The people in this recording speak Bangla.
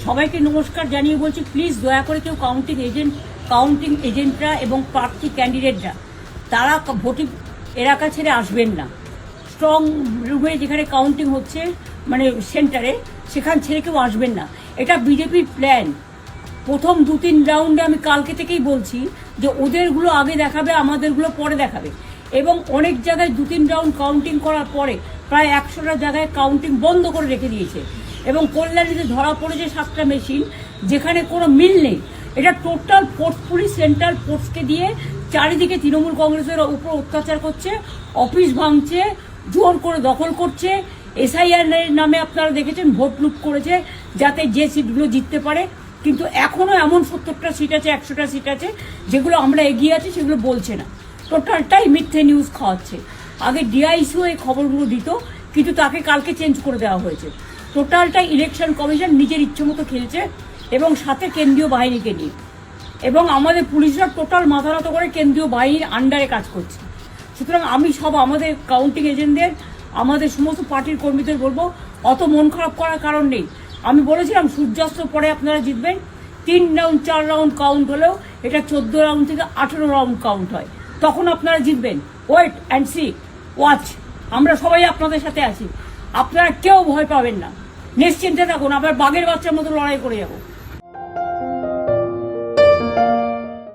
সবাইকে নমস্কার জানিয়ে বলছি, প্লিজ দয়া করে কেউ কাউন্টিং এজেন্টরা এবং প্রার্থী ক্যান্ডিডেটরা তারা ভোটিং এলাকা ছেড়ে আসবেন না। স্ট্রং রুমে যেখানে কাউন্টিং হচ্ছে, মানে সেন্টারে, সেখান ছেড়ে কেউ আসবেন না। এটা বিজেপির প্ল্যান। প্রথম 2-3 রাউন্ডে আমি কালকে থেকেই বলছি যে ওদেরগুলো আগে দেখাবে, আমাদেরগুলো পরে দেখাবে। এবং অনেক জায়গায় 2-3 রাউন্ড কাউন্টিং করার পরে প্রায় 100টা জায়গায় কাউন্টিং বন্ধ করে রেখে দিয়েছে। এবং কল্যাণীতে ধরা পড়েছে 7টা মেশিন, যেখানে কোনো মিল নেই। এটা টোটাল ফোর্স পুলিশ সেন্ট্রাল ফোর্সকে দিয়ে চারিদিকে তৃণমূল কংগ্রেসের উপর অত্যাচার করছে, অফিস ভাঙছে, জোর করে দখল করছে। এসআইআর নামে আপনারা দেখেছেন ভোট লুট করেছে যাতে যে সিটগুলো জিততে পারে। কিন্তু এখনও এমন 70টা সিট আছে, 100টা সিট আছে যেগুলো আমরা এগিয়ে আছি, সেগুলো বলছে না। টোটালটাই মিথ্যে নিউজ খাওয়াচ্ছে। আগে ডিআইসিও এই খবরগুলো দিত, কিন্তু তাকে কালকে চেঞ্জ করে দেওয়া হয়েছে। টোটালটাই ইলেকশন কমিশন নিজের ইচ্ছে মতো খেলছে, এবং সাথে কেন্দ্রীয় বাহিনীকে নিয়ে। এবং আমাদের পুলিশরা টোটাল মাথা নত করে কেন্দ্রীয় বাহিনীর আন্ডারে কাজ করছে। সুতরাং আমি আমাদের কাউন্টিং এজেন্টদের, আমাদের সমস্ত পার্টির কর্মীদের বলবো, অত মন খারাপ করার কারণ নেই। আমি বলেছিলাম সূর্যাস্তের পরে আপনারা জিতবেন। 3 রাউন্ড 4 রাউন্ড কাউন্ট হলেও এটা 14 রাউন্ড থেকে 18 রাউন্ড কাউন্ট হয়, তখন আপনারা জিতবেন। Wait and see, watch. আমরা সবাই আপনাদের সাথে আছি, আপনারা কেউ ভয় পাবেন না, নিশ্চিন্তে থাকুন। আবার বাঘের বাচ্চার মতো লড়াই করে যাবো।